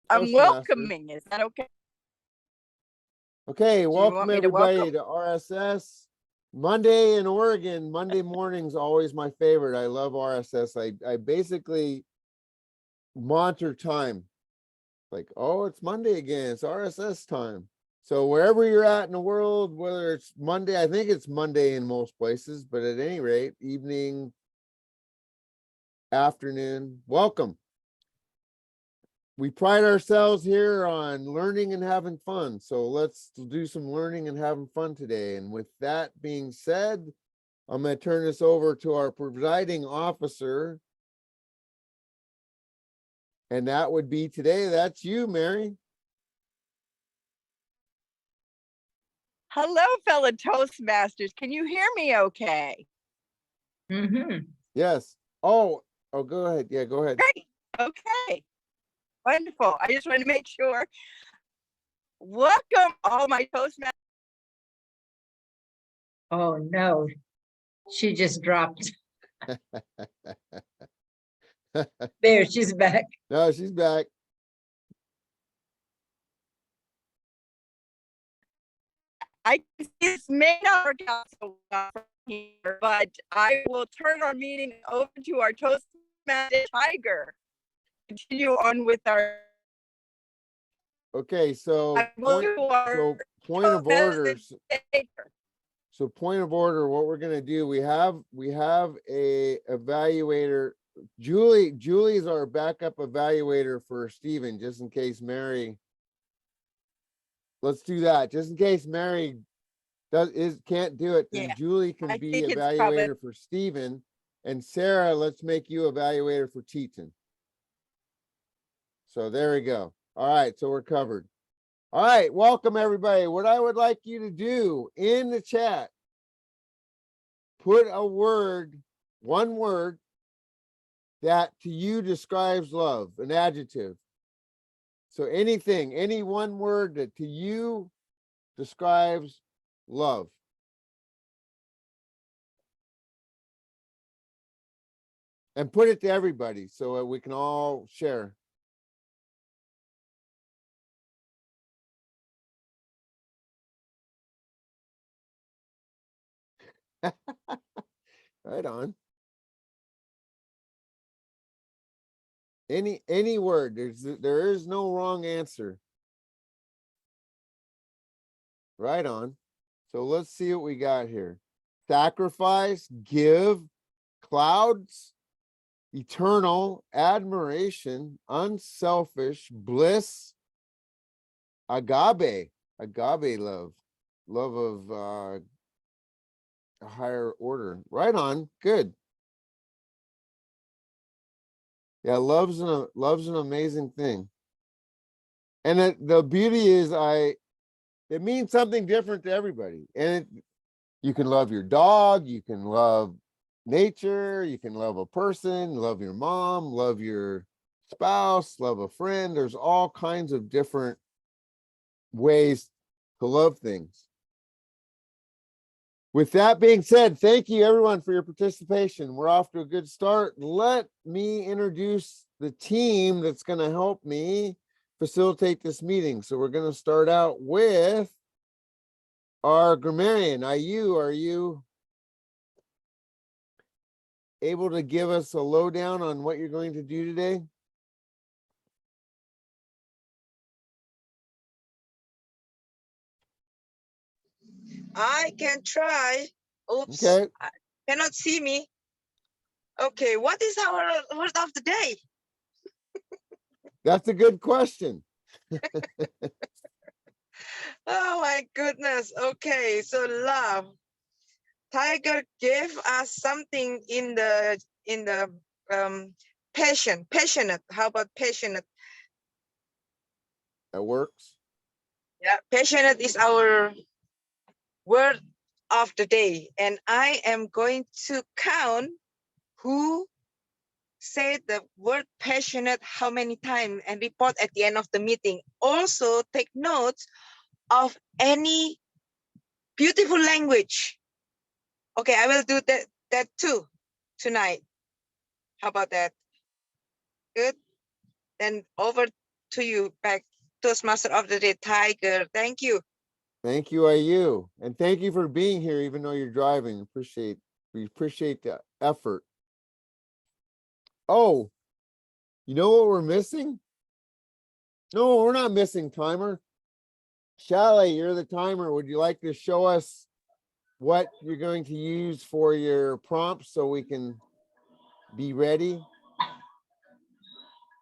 I'm welcoming. Is that okay? Okay, welcome everybody to RSS. Monday in Oregon, Monday morning's always my favorite. I love RSS. I basically monitor time. Like, oh, it's Monday again. It's RSS time. So wherever you're at in the world, whether it's Monday, I think it's Monday in most places, but at any rate, evening, afternoon, welcome. We pride ourselves here on learning and having fun. So let's do some learning and having fun today. And with that being said, I'm going to turn this over to our presiding officer. And that would be today. That's you, Mary. Hello, fellow Toastmasters. Can you hear me okay? Yes. Oh, go ahead. Yeah, go ahead. Great. Okay. Wonderful. I just wanted to make sure. Welcome, all my Toastmasters. Oh, no. She just dropped. There, she's back. No, she's back. I can see this may not work out so well here, but I will turn our meeting over to our Toastmaster Tiger. Continue on with our. Okay, so point of order. So point of order, what we're going to do, we have a evaluator. Julie's our backup evaluator for Stephen, just in case Mary. Let's do that. Just in case Mary can't do it, then Julie can be evaluator for Stephen. And Sarah, let's make you evaluator for Teton. So there we go. All right, so we're covered. All right, welcome everybody. What I would like you to do in the chat, put a word, one word that to you describes love, an adjective. So anything, any one word that to you describes love. And put it to everybody so that we can all share. Right on. Any word. There is no wrong answer. Right on. So let's see what we got here. Sacrifice, give, clouds, eternal, admiration, unselfish, bliss, agape love, love of a higher order. Right on. Good. Yeah, love's an amazing thing. And the beauty is it means something different to everybody. And you can love your dog, you can love nature, you can love a person, love your mom, love your spouse, love a friend. There's all kinds of different ways to love things. With that being said, thank you everyone for your participation. We're off to a good start. Let me introduce the team that's going to help me facilitate this meeting. So we're going to start out with our grammarian. IU, are you able to give us a lowdown on what you're going to do today? I can try. Oops. Okay. I cannot see me. Okay, what is our word of the day? That's a good question. Oh my goodness. Okay, so love. Tiger gave us something in the passionate. How about passionate? That works. Yeah, passionate is our word of the day, and I am going to count who said the word passionate how many times and report at the end of the meeting. Also take notes of any beautiful language. Okay, I will do that too tonight. How about that? Good. Then over to you back, Toastmaster of the Day, Tiger. Thank you. Thank you, IU. And thank you for being here, even though you're driving. We appreciate the effort. Oh, you know what we're missing? No, we're not missing timer. Shalley, you're the timer. Would you like to show us what you're going to use for your prompts so we can be ready?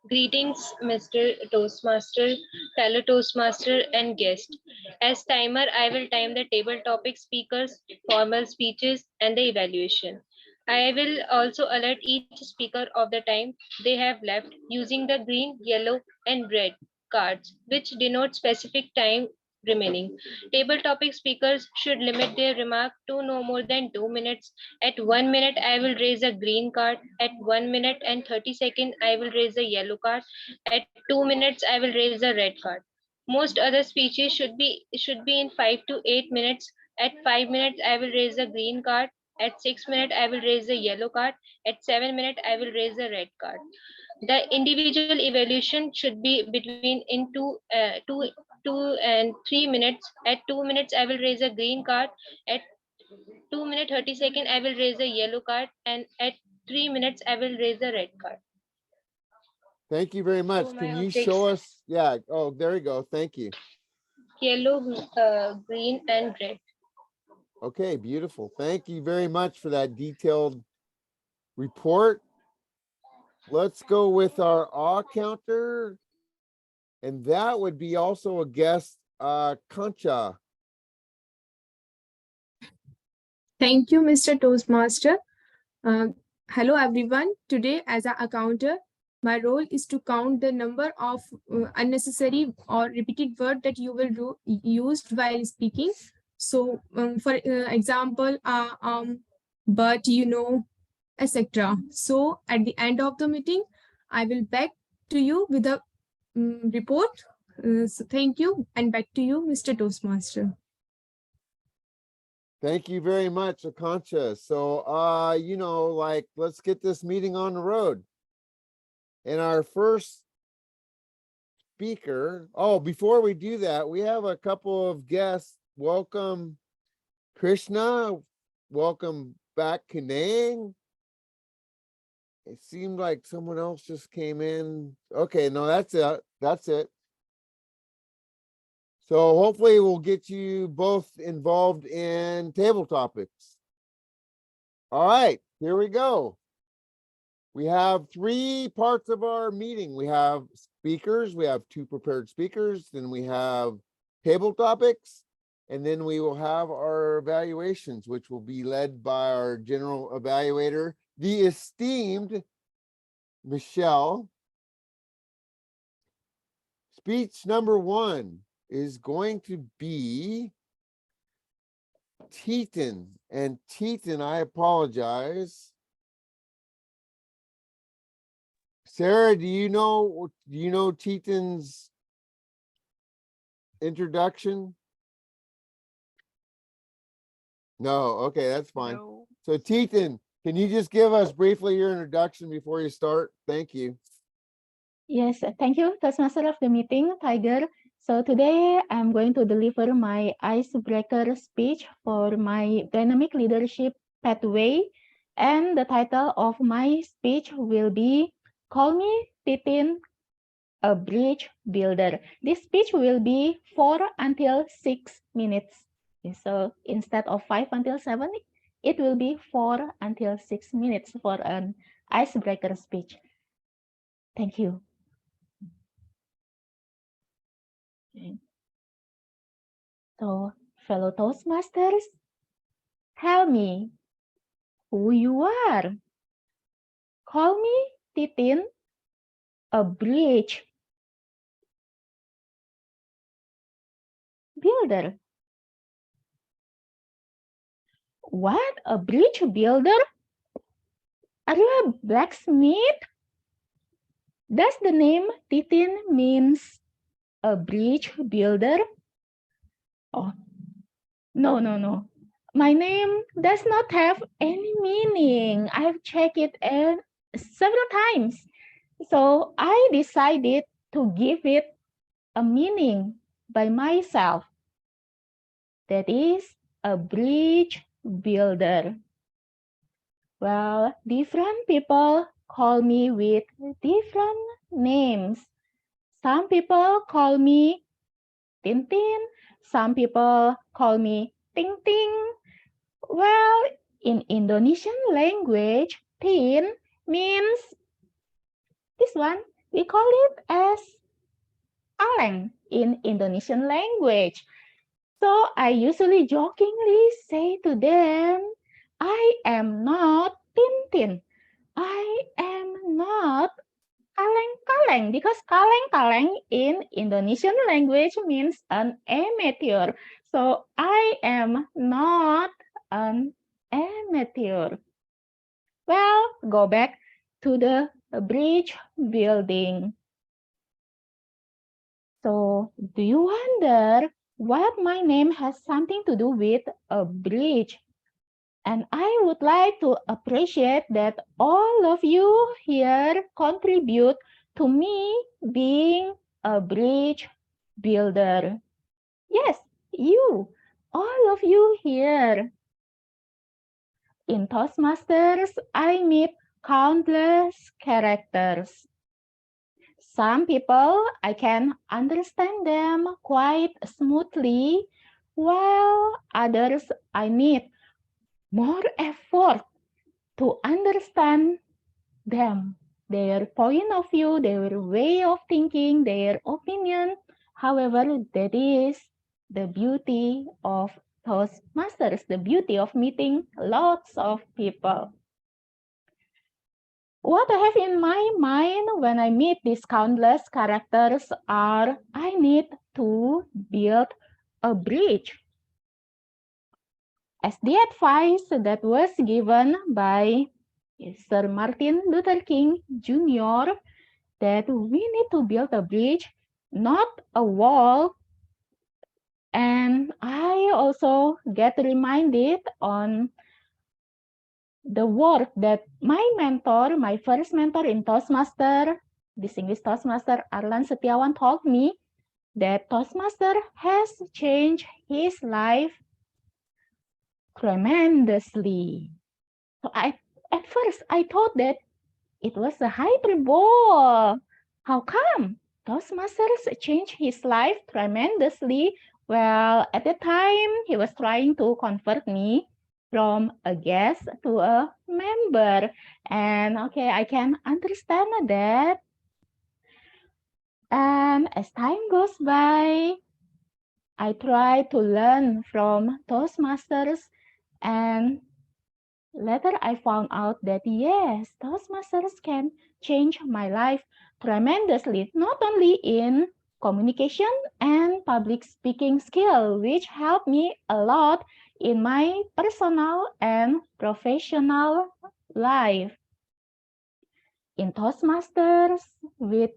Greetings, Mr. Toastmaster, fellow Toastmaster, and guest. As timer, I will time the table topic speakers, formal speeches, and the evaluation. I will also alert each speaker of the time they have left using the green, yellow, and red cards, which denote specific time remaining. Table topic speakers should limit their remark to no more than 2 minutes. At 1 minute, I will raise a green card. At 1 minute and 30 seconds, I will raise a yellow card. At 2 minutes, I will raise a red card. Most other speeches should be in 5 to 8 minutes. At 5 minutes, I will raise a green card. At 6 minutes, I will raise a yellow card. At 7 minutes, I will raise a red card. The individual evaluation should be between in 2 and 3 minutes. At 2 minutes, I will raise a green card. At 2 minutes 30 seconds, I will raise a yellow card, and at 3 minutes, I will raise a red card. Thank you very much. So my Can you objects- show us? Yeah. Oh, there you go. Thank you. Yellow, green, and red. Okay, beautiful. Thank you very much for that detailed report. Let's go with our awe counter. And that would be also a guest, Concha. Thank you, Mr. Toastmaster. Hello, everyone. Today, as an accounter, my role is to count the number of unnecessary or repeated words that you will use while speaking. So, for example, but you know, etc. So, at the end of the meeting, I will back to you with a report. So, thank you, and back to you, Mr. Toastmaster. Thank you very much, Concha. So, let's get this meeting on the road. And our first speaker, before we do that, we have a couple of guests. Welcome, Krishna. Welcome back, Kanang. It seemed like someone else just came in. Okay, no, that's it. That's it. So hopefully we'll get you both involved in table topics. All right, here we go. We have 3 parts of our meeting. We have speakers, we have 2 prepared speakers, then we have table topics, and then we will have our evaluations, which will be led by our general evaluator, the esteemed Michelle. Speech number 1 is going to be Teton. And Teton, I apologize. Sarah, do you know Teton's introduction? No, okay, that's fine. No. So Teton, can you just give us briefly your introduction before you start? Thank you. Yes, thank you, Toastmaster of the meeting, Tiger. So today I'm going to deliver my icebreaker speech for my dynamic leadership pathway. And the title of my speech will be Call Me Titin, a Bridge Builder. This speech will be 4 until 6 minutes. So instead of 5 until 7, it will be 4 until 6 minutes for an icebreaker speech. Thank you. So, fellow Toastmasters, tell me who you are. Call me Titin, a bridge builder. What? A bridge builder? Are you a blacksmith? Does the name Titin means a bridge builder? Oh, no. My name does not have any meaning. I've checked it several times. So I decided to give it a meaning by myself. That is a bridge builder. Well, different people call me with different names. Some people call me Tintin. Some people call me Ting Ting. Well, in Indonesian language, Tin means this one. We call it as Aleng in Indonesian language. So I usually jokingly say to them, I am not Tintin. I am not kaleng-kaleng, because kaleng-kaleng in Indonesian language means an amateur. So I am not an amateur. Well, go back to the bridge building. So do you wonder what my name has something to do with a bridge? And I would like to appreciate that all of you here contribute to me being a bridge builder. Yes, you, all of you here. In Toastmasters, I meet countless characters. Some people, I can understand them quite smoothly, while others, I need more effort to understand them, their point of view, their way of thinking, their opinion. However, that is the beauty of Toastmasters, the beauty of meeting lots of people. What I have in my mind when I meet these countless characters are, I need to build a bridge. As the advice that was given by Sir Martin Luther King Jr., that we need to build a bridge, not a wall. And I also get reminded on the work that my mentor, my first mentor in Toastmaster, distinguished Toastmaster Arlan Setiawan, told me that Toastmaster has changed his life tremendously. So at first I thought that it was a hyperbole. How come? Toastmasters changed his life tremendously. Well, at the time, he was trying to convert me from a guest to a member. And okay, I can understand that. And as time goes by, I try to learn from Toastmasters, and later I found out that yes, Toastmasters can change my life tremendously, not only in communication and public speaking skill, which helped me a lot in my personal and professional life. In Toastmasters, with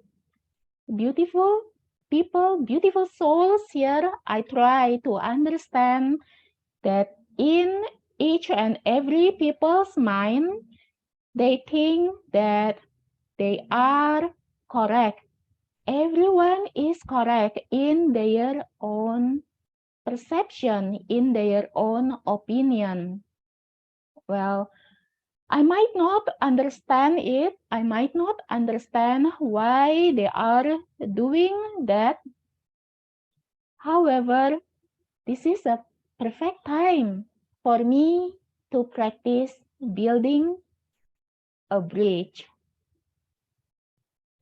beautiful people, beautiful souls here, I try to understand that in each and every people's mind, they think that they are correct. Everyone is correct in their own perception, in their own opinion. Well, I might not understand it. I might not understand why they are doing that. However, this is a perfect time for me to practice building a bridge.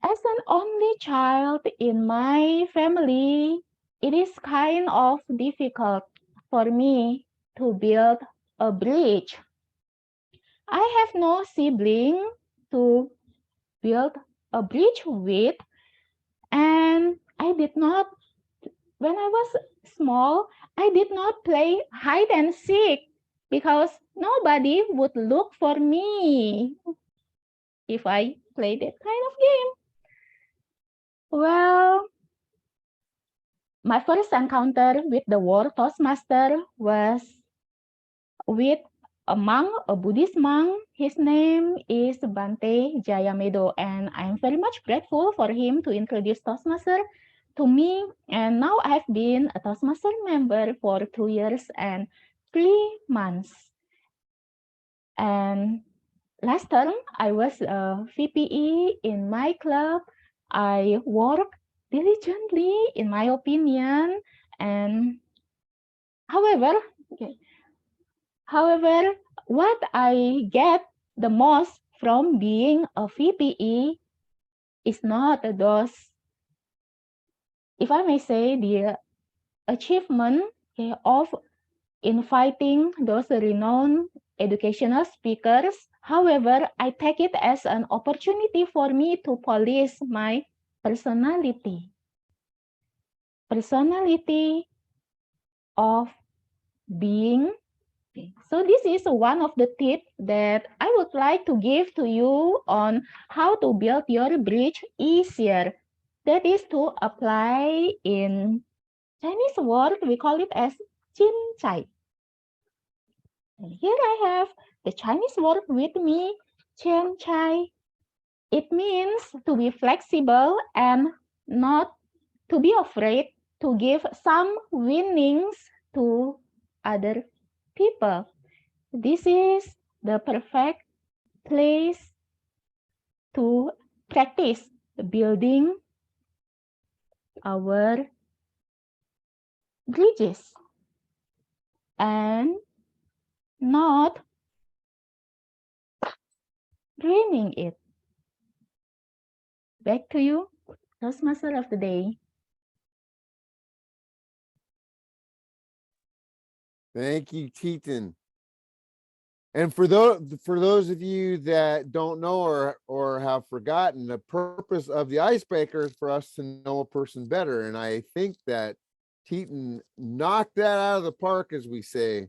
As an only child in my family, it is kind of difficult for me to build a bridge. I have no sibling to build a bridge with, and I did not, when I was small, I did not play hide and seek because nobody would look for me if I played that kind of game. Well, my first encounter with the word Toastmaster was with among a Buddhist monk. His name is Bante Jayamedo, and I'm very much grateful for him to introduce Toastmaster to me. And now I've been a Toastmaster member for 2 years and 3 months. And last term, I was a VPE in my club. I work diligently, in my opinion, and however, what I get the most from being a VPE is not those, if I may say, the achievement of inviting those renowned educational speakers. However, I take it as an opportunity for me to polish my personality of being. So this is one of the tips that I would like to give to you on how to build your bridge easier. That is to apply in Chinese word, we call it as chin chai. And here I have the Chinese word with me, chen chai. It means to be flexible and not to be afraid to give some winnings to other people. This is the perfect place to practice building our bridges and not dreaming it. Back to you, Toastmaster of the day. Thank you, Teton. And for those of you that don't know or have forgotten, the purpose of the icebreaker is for us to know a person better. And I think that Teton knocked that out of the park, as we say.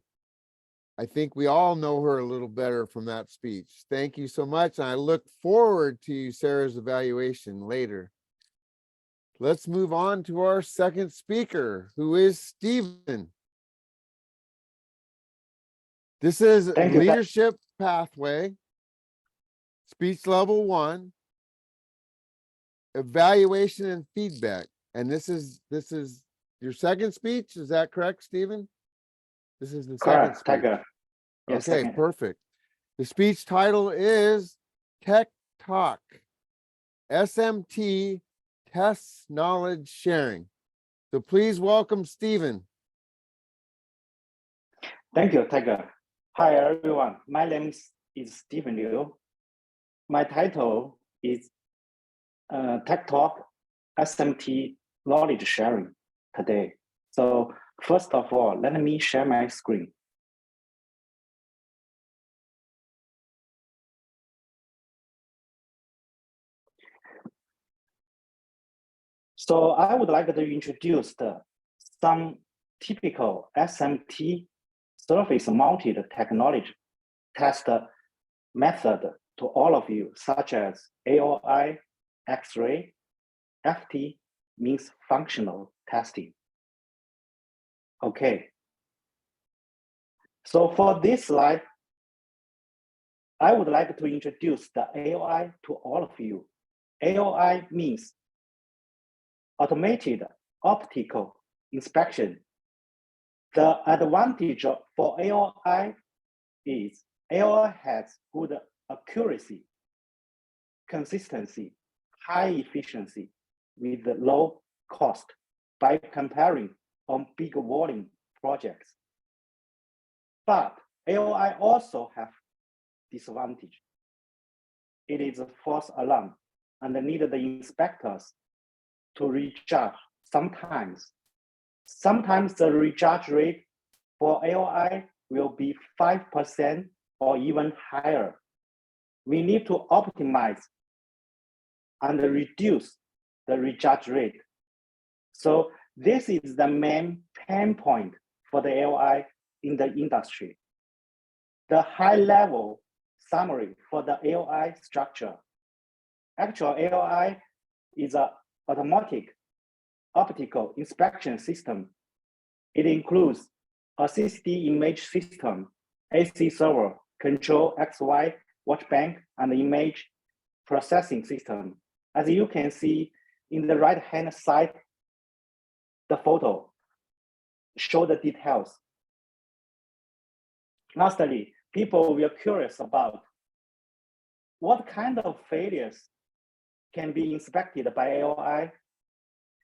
I think we all know her a little better from that speech. Thank you so much. And I look forward to Sarah's evaluation later. Let's move on to our second speaker, who is Stephen. This is Leadership Pathway, Speech Level 1, Evaluation and Feedback. And this is your second speech, is that correct, Stephen? This is the second speech. Tiger. Yes, Okay, second. perfect. The speech title is Tech Talk, SMT Tests Knowledge Sharing. So please welcome Stephen. Thank you, Tiger. Hi, everyone. My name is Stephen Liu. My title is Tech Talk, SMT Knowledge Sharing today. So first of all, let me share my screen. So I would like to introduce some typical SMT surface-mounted technology test method to all of you, such as AOI, X-ray, FT means functional testing. Okay. So for this slide, I would like to introduce the AOI to all of you. AOI means automated optical inspection. The advantage for AOI is AOI has good accuracy, consistency, high efficiency with low cost by comparing on big volume projects. But AOI also have disadvantage. It is a false alarm and need the inspectors to recharge sometimes. Sometimes the recharge rate for AOI will be 5% or even higher. We need to optimize and reduce the recharge rate. So this is the main pain point for the AOI in the industry. The high-level summary for the AOI structure. Actual AOI is an automatic optical inspection system. It includes a CCD image system AC server, control XY, watch bank, and image processing system. As you can see in the right-hand side, the photo show the details. Lastly, people were curious about what kind of failures can be inspected by AOI.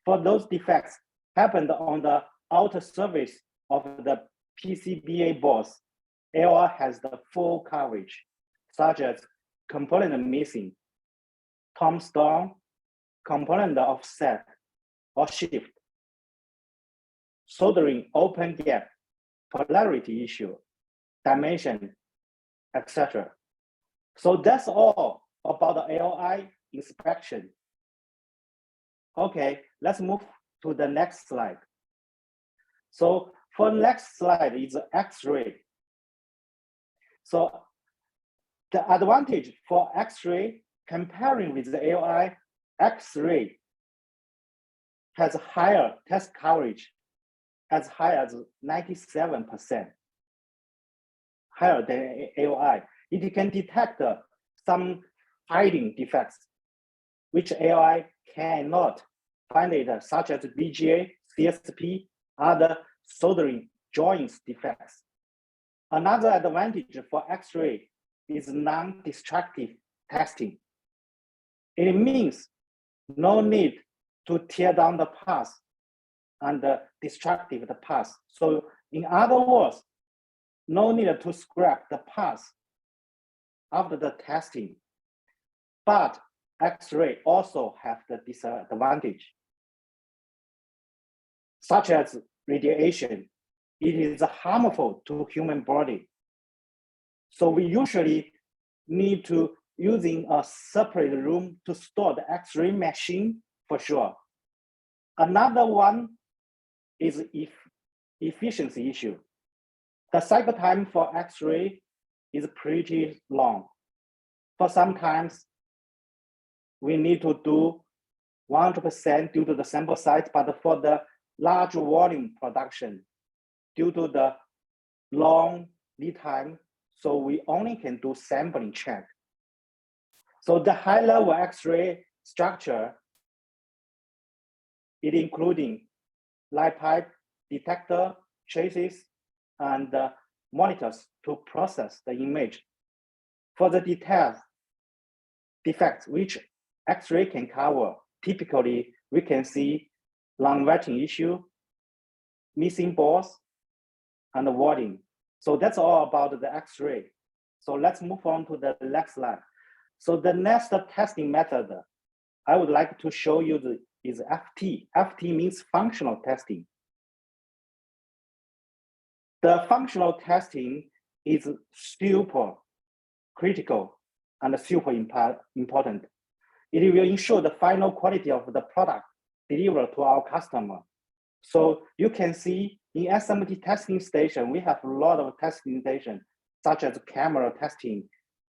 For those defects happened on the outer surface of the PCBA boards, AOI has the full coverage, such as component missing, tombstone, component offset or shift, soldering open gap, polarity issue, dimension, etc. So that's all about the AOI inspection. Okay, let's move to the next slide. So for next slide is X-ray. So the advantage for X-ray comparing with the AOI, X-ray has higher test coverage, as high as 97%, higher than AOI. It can detect some hiding defects, which AOI cannot find it, such as BGA, CSP, other soldering joints defects. Another advantage for X-ray is non-destructive testing. It means no need to tear down the parts and destructive the parts. So in other words, no need to scrap the parts after the testing. But X-ray also have the disadvantage, such as radiation. It is harmful to human body. So we usually need to using a separate room to store the X-ray machine for sure. Another one is efficiency issue. The cycle time for X-ray is pretty long. For sometimes we need to do 100% due to the sample size, but for the large volume production, due to the long lead time, so we only can do sampling check. So the high-level X-ray structure, it including light pipe, detector, traces, and monitors to process the image. For the details, defects which X-ray can cover, typically we can see long wetting issue, missing balls, and wadding. So that's all about the X-ray. So let's move on to the next slide. So the next testing method I would like to show you is FT. FT means functional testing. The functional testing is super critical and super important. It will ensure the final quality of the product delivered to our customer. So you can see in SMT testing station, we have a lot of testing stations, such as camera testing,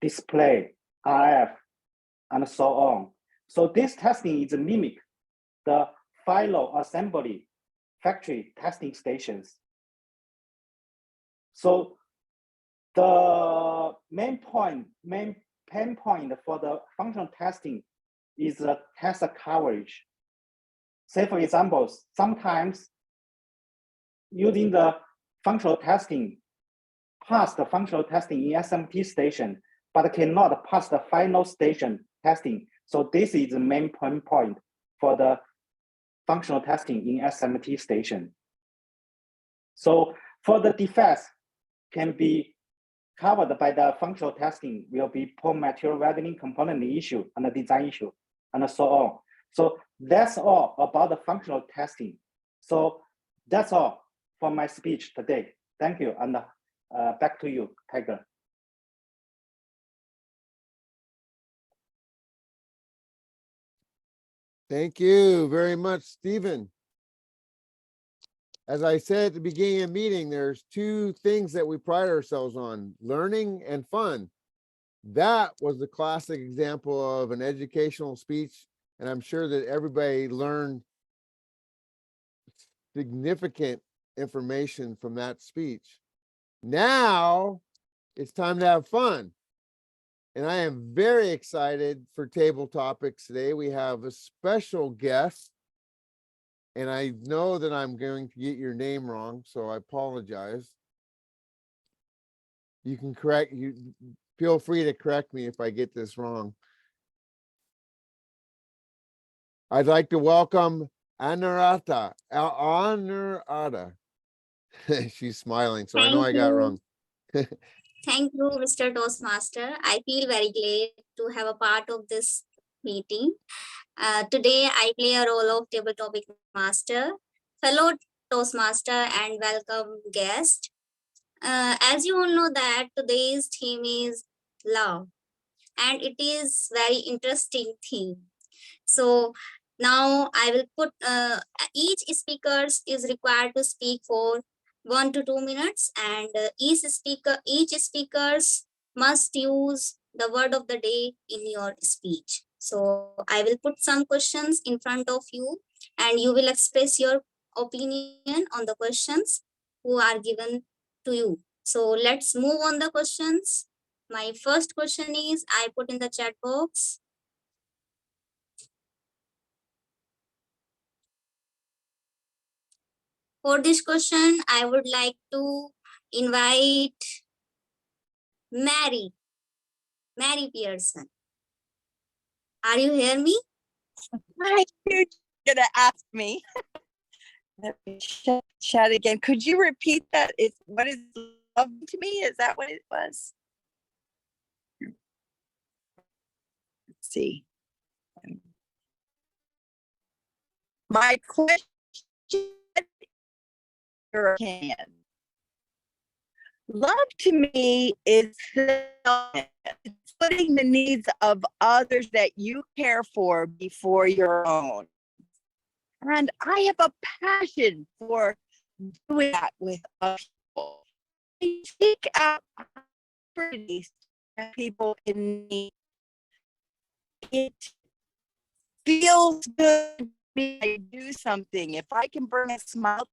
display, RF, and so on. So this testing is mimic the final assembly factory testing stations. So the main pain point for the functional testing is the test coverage. Say for example, sometimes using the functional testing, pass the functional testing in SMT station, but cannot pass the final station testing. So this is the main pain point for the functional testing in SMT station. So for the defects can be covered by the functional testing will be poor material weathering, component issue, and the design issue, and so on. So that's all about the functional testing. So that's all for my speech today. Thank you, and back to you, Tiger. Thank you very much, Stephen. As I said at the beginning of the meeting, there's two things that we pride ourselves on, learning and fun. That was the classic example of an educational speech, and I'm sure that everybody learned significant information from that speech. Now it's time to have fun. And I am very excited for table topics today. We have a special guest, and I know that I'm going to get your name wrong, so I apologize. You can feel free to correct me if I get this wrong. I'd like to welcome Anurata. She's smiling, so I know I got it wrong. Thank you, Mr. Toastmaster. I feel very glad to have a part of this meeting. Today, I play a role of table topic master, fellow Toastmaster, and welcome guest. As you all know that today's theme is love, and it is very interesting theme. So now I will put each speakers is required to speak for 1 to 2 minutes, and each speakers must use the word of the day in your speech. So I will put some questions in front of you, and you will express your opinion on the questions who are given to you. So let's move on the questions. My first question is I put in the chat box. For this question, I would like to invite Mary Pearson. Are you hear me? Hi, you're gonna ask me. Let me chat again. Could you repeat that? What is love to me? Is that what it was? Let's see. My question, your opinion. Love to me is putting the needs of others that you care for before your own. And I have a passion for doing that with other people. I seek out opportunities that people in need. It feels good to me to do something. If I can bring a smile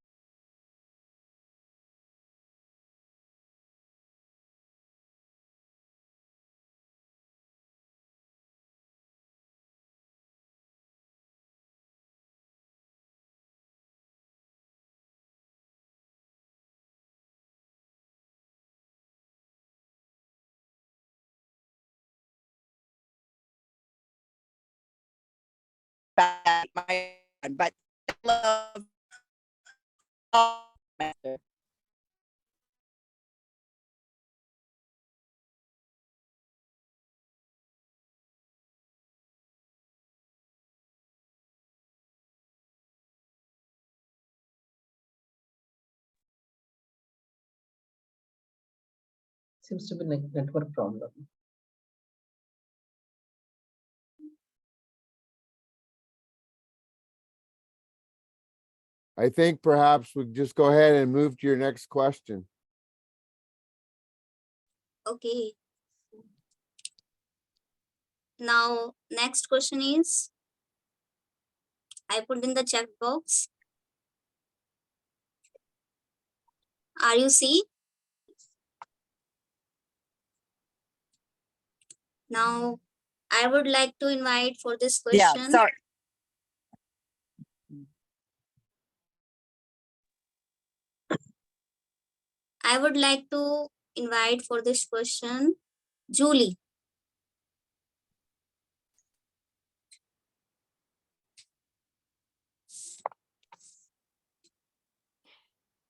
back, but love Seems to be network problem. I think perhaps we just go ahead and move to your next question. Okay. Now, next question is, I put in the chat box. Are you see? Now, I would like to invite for this question. Yeah, sorry. I would like to invite for this question, Julie.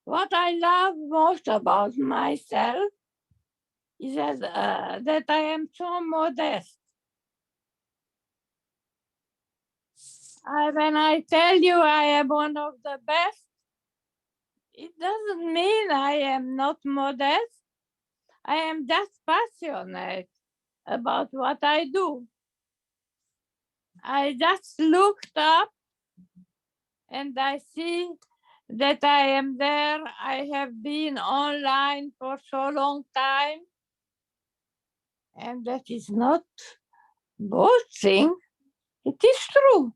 What I love most about myself is that I am so modest. When I tell you I am one of the best, it doesn't mean I am not modest. I am just passionate about what I do. I just looked up and I see that I am there. I have been online for so long time. And that is not boasting, it is true.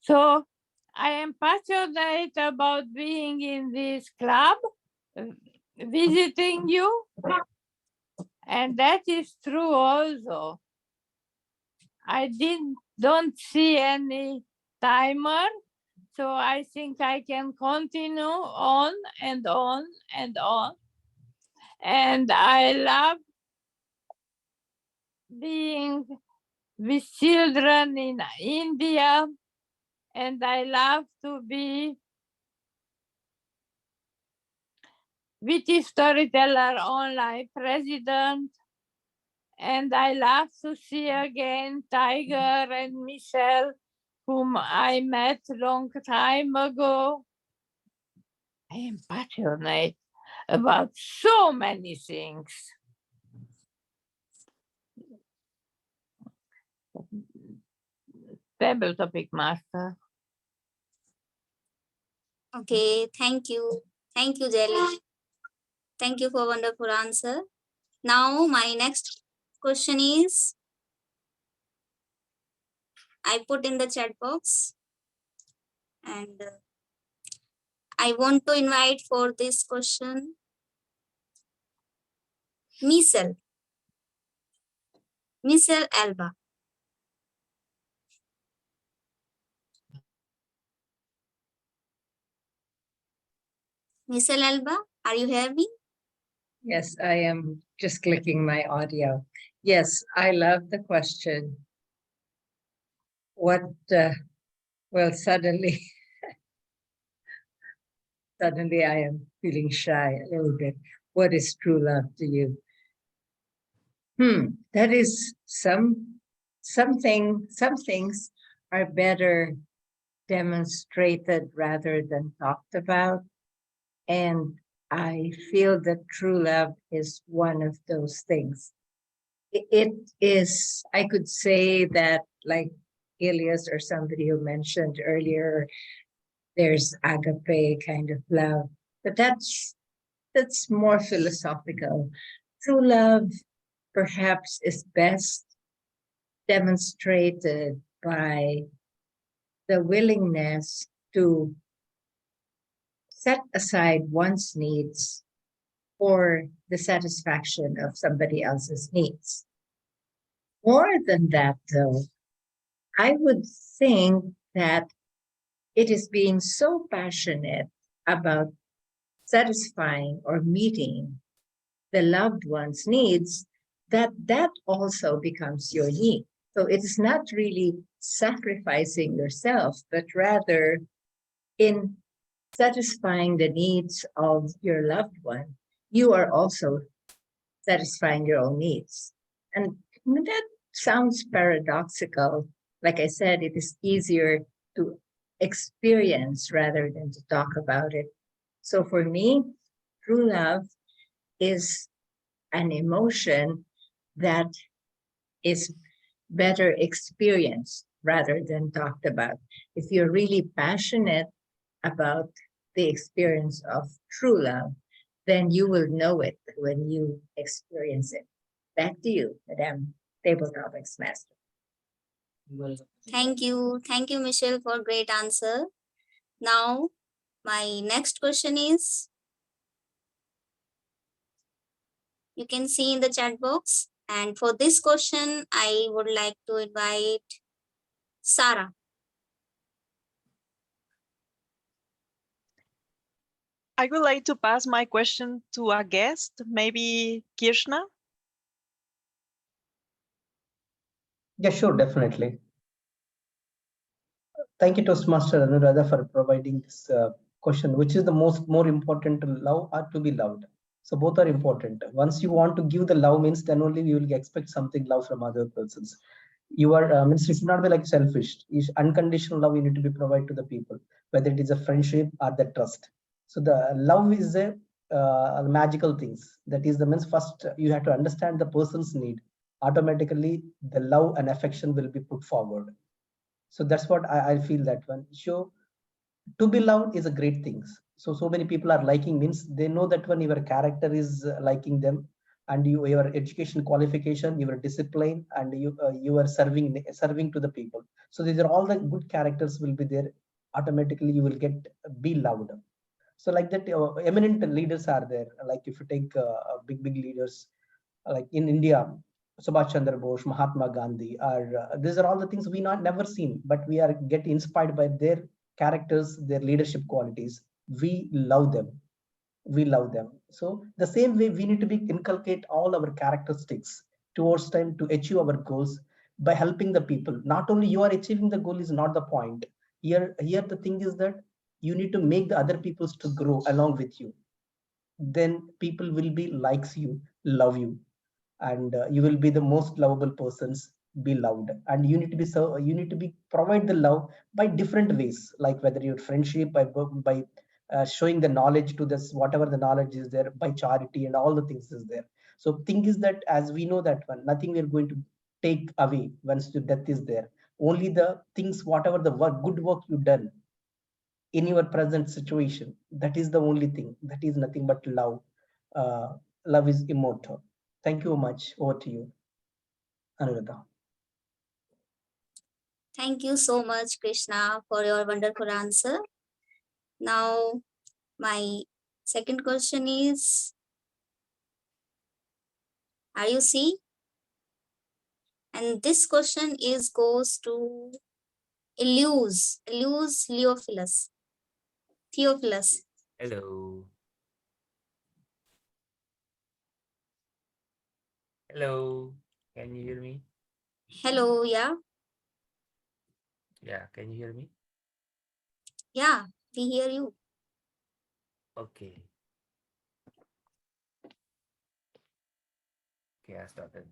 So I am passionate about being in this club, visiting you. And that is true also. I don't see any timer, so I think I can continue on and on and on. And I love being with children in India, and I love to be with the Storyteller Online president. And I love to see again Tiger and Michelle, whom I met long time ago. I am passionate about so many things. Table topic master. Okay, thank you. Thank you, Jelly. Thank you for wonderful answer. Now, my next question is, I put in the chat box, and I want to invite for this question, Michelle Alba. Michelle Alba, are you hearing me? Yes, I am just clicking my audio. Yes, I love the question. What, well, suddenly I am feeling shy a little bit. What is true love to you? That is some things are better demonstrated rather than talked about. And I feel that true love is one of those things. It is, I could say that, like Elias or somebody who mentioned earlier, there's agape kind of love, but that's more philosophical. True love perhaps is best demonstrated by the willingness to set aside one's needs for the satisfaction of somebody else's needs. More than that, though, I would think that it is being so passionate about satisfying or meeting the loved one's needs that also becomes your need. So it is not really sacrificing yourself, but rather in satisfying the needs of your loved one, you are also satisfying your own needs. And that sounds paradoxical. Like I said, it is easier to experience rather than to talk about it. So for me, true love is an emotion that is better experienced rather than talked about. If you're really passionate about the experience of true love, then you will know it when you experience it. Back to you, Madam Table Topics Master. Thank you. Thank you, Michelle, for great answer. Now, my next question is, you can see in the chat box. And for this question, I would like to invite Sarah. I would like to pass my question to a guest, maybe Kirshna. Yeah, sure, definitely. Thank you, Toastmaster Anuradha, for providing this question, which is the more important, to love or to be loved. So both are important. Once you want to give the love means, then only you will expect something love from other persons. You are means it should not be like selfish. Unconditional love you need to be provided to the people, whether it is a friendship or the trust. So the love is a magical things. That is the means first you have to understand the person's need. Automatically, the love and affection will be put forward. So that's what I feel that one. So to be loved is a great thing. So many people are liking means they know that when your character is liking them, and your education qualification, your discipline, and you are serving to the people. So these are all the good characters will be there. Automatically you will be loved. So like that, eminent leaders are there. Like if you take big leaders, like in India, Subhash Chandra Bose, Mahatma Gandhi, these are all the things we not never seen, but we are get inspired by their characters, their leadership qualities. We love them. We love them. So the same way we need to be inculcate all our characteristics towards time to achieve our goals by helping the people. Not only you are achieving the goal is not the point. Here the thing is that you need to make the other peoples to grow along with you. Then people will be likes you, love you, and you will be the most lovable persons, be loved. And you need to be so you need to be provide the love by different ways, like whether your friendship by showing the knowledge to this, whatever the knowledge is there, by charity and all the things is there. So thing is that as we know that one, nothing we are going to take away once the death is there. Only the things, whatever the work, good work you done in your present situation, that is the only thing. That is nothing but love. Love is immortal. Thank you much. Over to you, Anuradha. Thank you so much, Krishna, for your wonderful answer. Now, my second question is, are you see? And this question is goes to Eleus Leophilus. Theophilus. Hello. Hello. Can you hear me? Hello, yeah. Yeah, can you hear me? Yeah, we hear you. Okay. Okay, I started.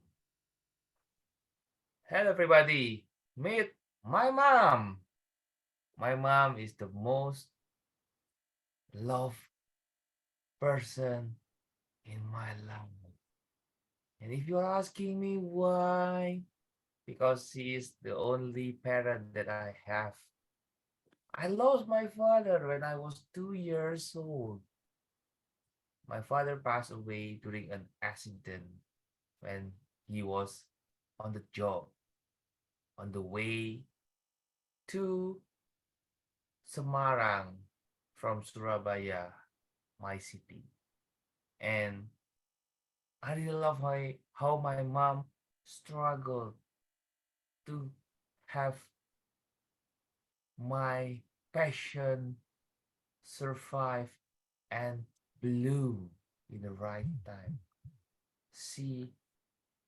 Hello, everybody. Meet my mom. My mom is the most loved person in my life. And if you're asking me why, because she is the only parent that I have. I lost my father when I was 2 years old. My father passed away during an accident when he was on the job, on the way to Semarang from Surabaya, my city. And I really love how my mom struggled to have my passion survive and bloom in the right time. She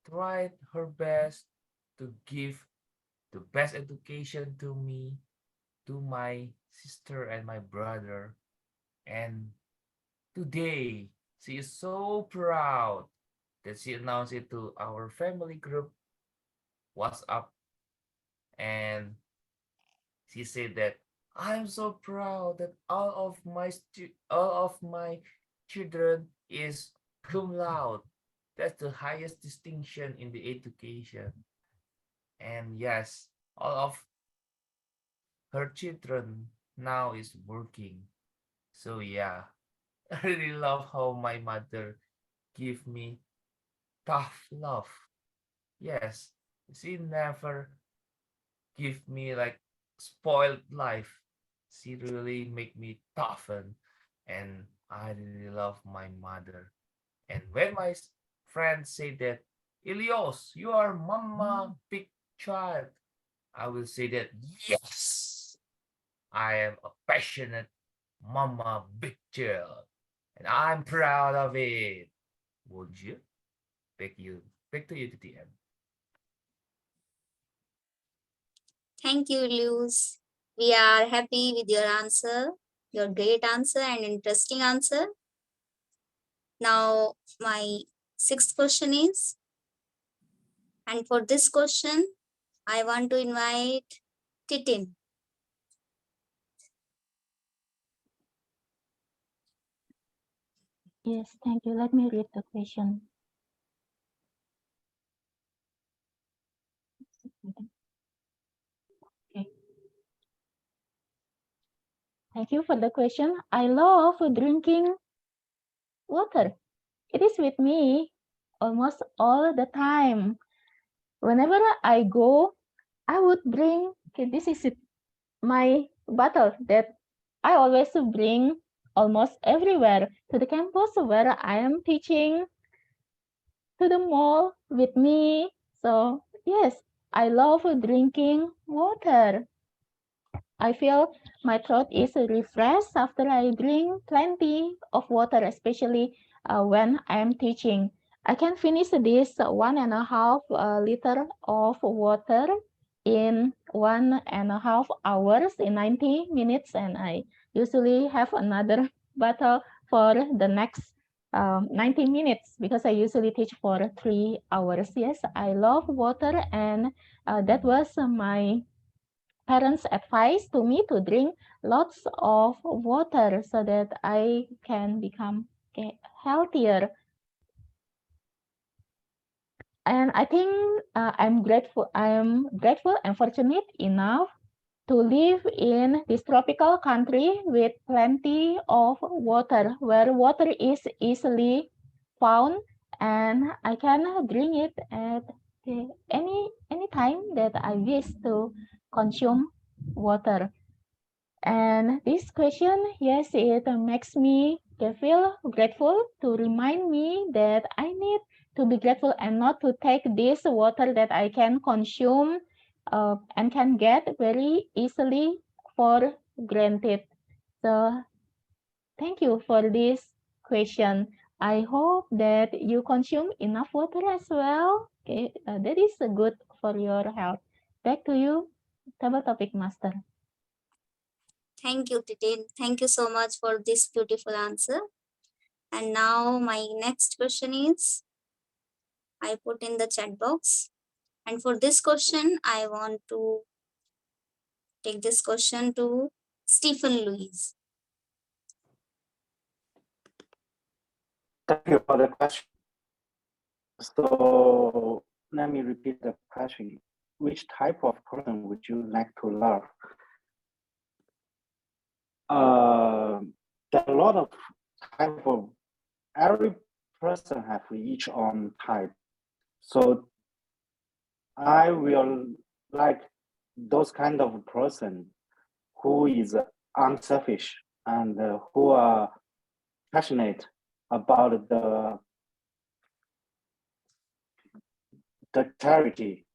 tried her best to give the best education to me, to my sister and my brother. And today, she is so proud that she announced it to our family group WhatsApp. And she said that I'm so proud that all of my children is cum laude. That's the highest distinction in the education. And yes, all of her children now is working. So yeah, I really love how my mother give me tough love. Yes, she never give me like spoiled life. She really make me toughen, and I really love my mother. And when my friends say that, Ilios, you are mama big child, I will say that yes, I am a passionate mama big child, and I'm proud of it. Would you? Back to you, TTM. Thank you, Luz. We are happy with your answer, your great answer and interesting answer. Now, my sixth question is, and for this question, I want to invite Titin. Yes, thank you. Let me read the question. Okay. Thank you for the question. I love drinking water. It is with me almost all the time. Whenever I go, I would bring, okay, this is my bottle that I always bring almost everywhere, to the campus where I am teaching, to the mall with me. So yes, I love drinking water. I feel my throat is refreshed after I drink plenty of water, especially when I am teaching. I can finish this 1.5 liter of water in 1.5 hours in 90 minutes, and I usually have another bottle for the next 90 minutes because I usually teach for 3 hours. Yes, I love water, and that was my parents' advice to me to drink lots of water so that I can become healthier. And I think I'm grateful and fortunate enough to live in this tropical country with plenty of water, where water is easily found, and I can drink it at any time that I wish to consume water. And this question, yes, it makes me feel grateful to remind me that I need to be grateful and not to take this water that I can consume and can get very easily for granted. So thank you for this question. I hope that you consume enough water as well. Okay, that is good for your health. Back to you, Table Topic Master. Thank you, Titin. Thank you so much for this beautiful answer. And now my next question is, I put in the chat box. And for this question, I want to take this question to Stephen Louise. Thank you for the question. So let me repeat the question. Which type of person would you like to love? There are a lot of type of, every person have each own type. So I will like those kind of person who is unselfish and who are passionate about the charity.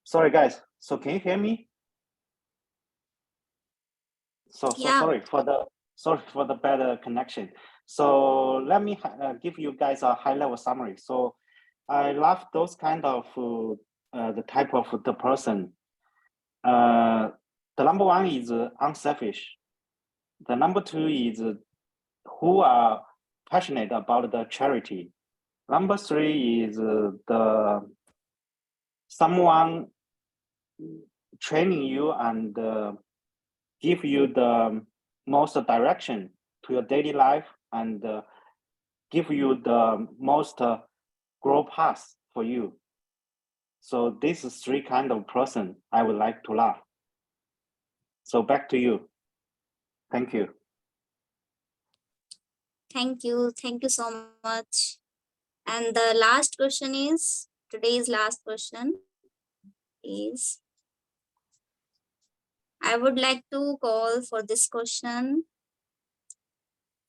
Sorry guys, so can you hear me? Yeah. Sorry for the better connection. So let me give you guys a high-level summary. So I love those kind of the type of the person. The number one is unselfish. The number two is who are passionate about the charity. Number three is the someone training you and give you the most direction to your daily life and give you the most growth path for you. So this is three kind of person I would like to love. So back to you. Thank you. Thank you. Thank you so much. And the last question is, today's last question is, I would like to call for this question,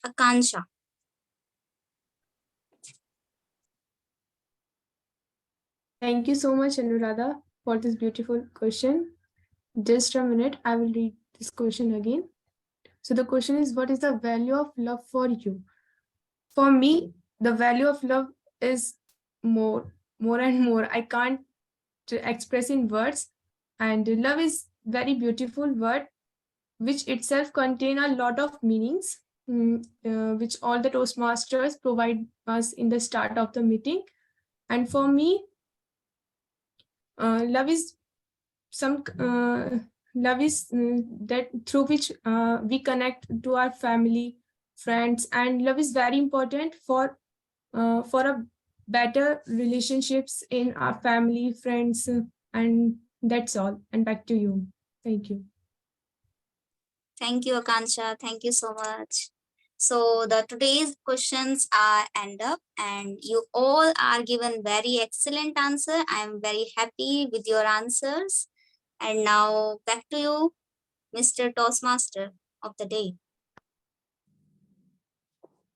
Akansha. Thank you so much, Anuradha, for this beautiful question. Just a minute, I will read this question again. So the question is, what is the value of love for you? For me, the value of love is more and more. I can't express in words. And love is very beautiful word, which itself contain a lot of meanings, which all the Toastmasters provide us in the start of the meeting. And for me, love is that through which we connect to our family, friends, and love is very important for a better relationships in our family, friends, and that's all. And back to you. Thank you. Thank you, Akansha. Thank you so much. So the today's questions are end up and you all are given very excellent answer. I am very happy with your answers. And now back to you, Mr. Toastmaster of the day.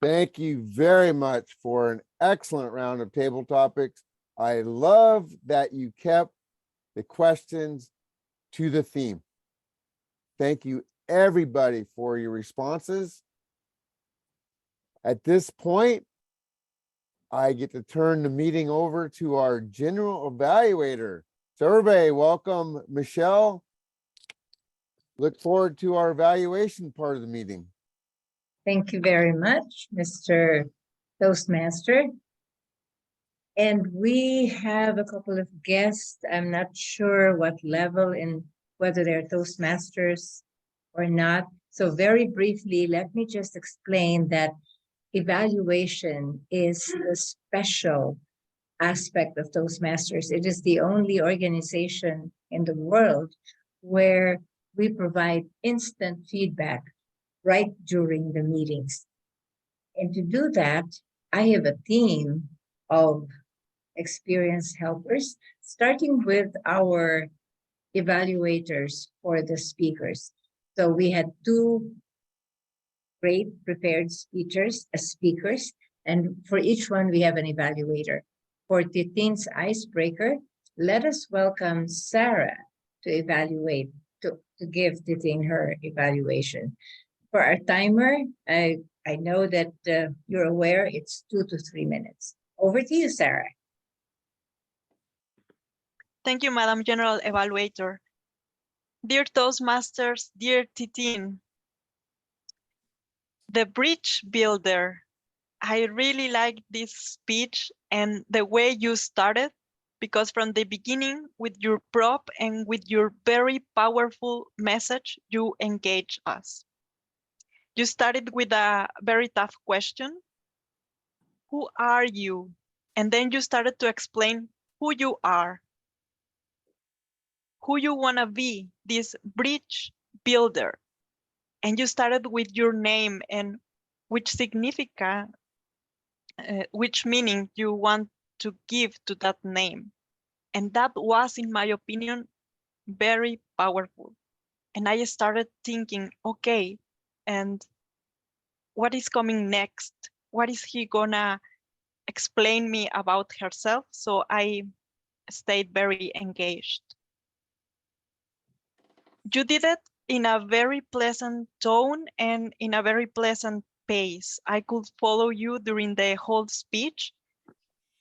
Thank you very much for an excellent round of table topics. I love that you kept the questions to the theme. Thank you, everybody, for your responses. At this point, I get to turn the meeting over to our general evaluator. So everybody, welcome Michelle. Look forward to our evaluation part of the meeting. Thank you very much, Mr. Toastmaster. And we have a couple of guests. I'm not sure what level and whether they're Toastmasters or not. So very briefly, let me just explain that evaluation is the special aspect of Toastmasters. It is the only organization in the world where we provide instant feedback right during the meetings. And to do that, I have a team of experienced helpers, starting with our evaluators for the speakers. So we had two great prepared speakers, and for each one we have an evaluator. For Titin's icebreaker, let us welcome Sarah to evaluate, to give Titin her evaluation. For our timer, I know that you're aware it's 2 to 3 minutes. Over to you, Sarah. Thank you, Madam General Evaluator. Dear Toastmasters, dear Titin, the bridge builder. I really like this speech and the way you started, because from the beginning, with your prop and with your very powerful message, you engage us. You started with a very tough question. Who are you? And then you started to explain who you are, who you want to be, this bridge builder. And you started with your name and which meaning you want to give to that name. And that was, in my opinion, very powerful. And I started thinking, okay, and what is coming next? What is he gonna explain me about herself? So I stayed very engaged. You did it in a very pleasant tone and in a very pleasant pace. I could follow you during the whole speech.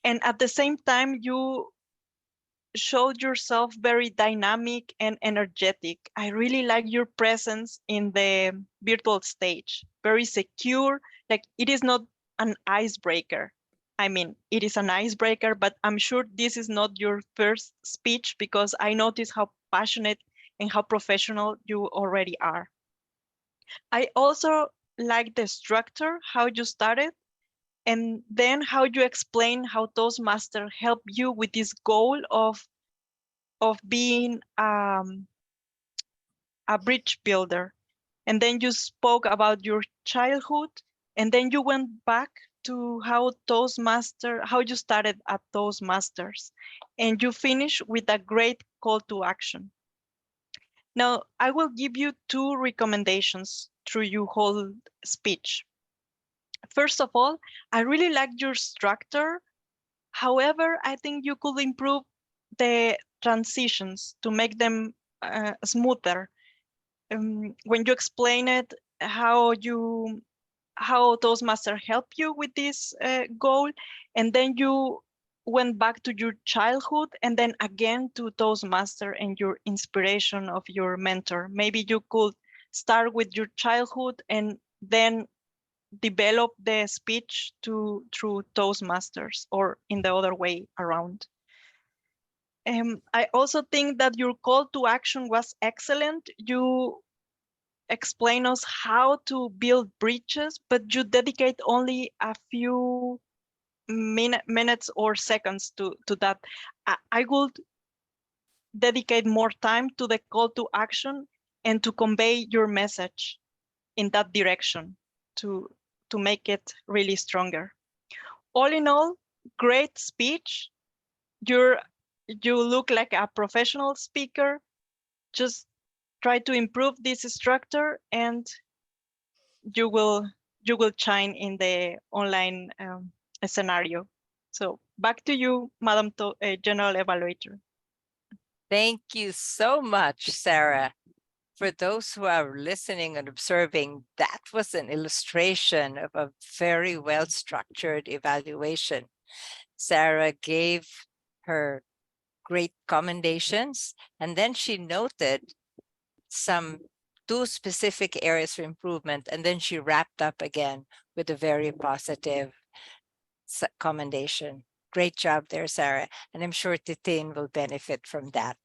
And at the same time, you showed yourself very dynamic and energetic. I really like your presence in the virtual stage, very secure. Like, it is not an icebreaker. I mean, it is an icebreaker, but I'm sure this is not your first speech, because I notice how passionate and how professional you already are. I also like the structure, how you started, and then how you explain how Toastmasters help you with this goal of being a bridge builder. And then you spoke about your childhood, and then you went back to how you started at Toastmasters, and you finish with a great call to action. Now, I will give you two recommendations through your whole speech. First of all, I really like your structure. However, I think you could improve the transitions to make them smoother. When you explain it, how Toastmasters help you with this goal, and then you went back to your childhood, and then again to Toastmasters and your inspiration of your mentor. Maybe you could start with your childhood and then develop the speech through Toastmasters, or in the other way around. I also think that your call to action was excellent. You explain us how to build bridges, but you dedicate only a few minutes or seconds to that. I would dedicate more time to the call to action and to convey your message in that direction to make it really stronger. All in all, great speech. You look like a professional speaker. Just try to improve this structure and you will shine in the online scenario. So back to you, Madam General Evaluator. Thank you so much, Sarah. For those who are listening and observing, that was an illustration of a very well-structured evaluation. Sarah gave her great commendations, and then she noted two specific areas for improvement, and then she wrapped up again with a very positive commendation. Great job there, Sarah, and I'm sure Titin will benefit from that.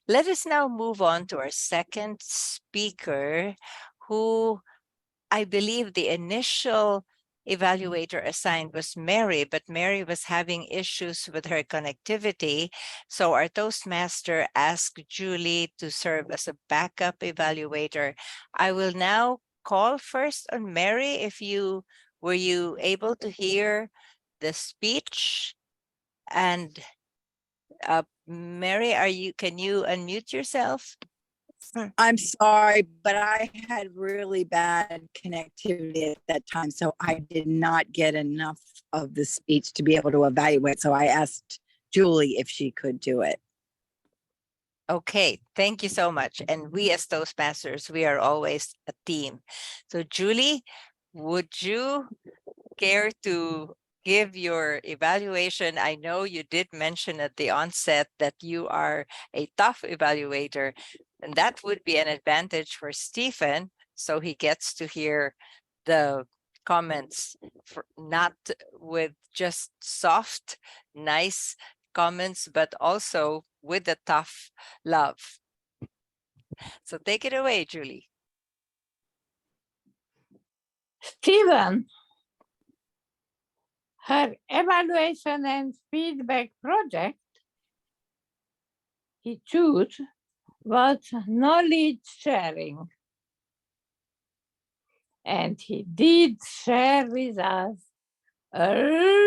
Let us now move on to our second speaker, who I believe the initial evaluator assigned was Mary, but Mary was having issues with her connectivity. So our Toastmaster asked Julie to serve as a backup evaluator. I will now call first on Mary. Were you able to hear the speech? And Mary, can you unmute yourself? I'm sorry, but I had really bad connectivity at that time, so I did not get enough of the speech to be able to evaluate. So I asked Julie if she could do it. Okay, thank you so much. And we as Toastmasters, we are always a team. So Julie, would you care to give your evaluation? I know you did mention at the onset that you are a tough evaluator, and that would be an advantage for Stephen, so he gets to hear the comments, not with just soft, nice comments, but also with the tough love. So take it away, Julie. Stephen, her evaluation and feedback project he chose was knowledge sharing. And he did share with us a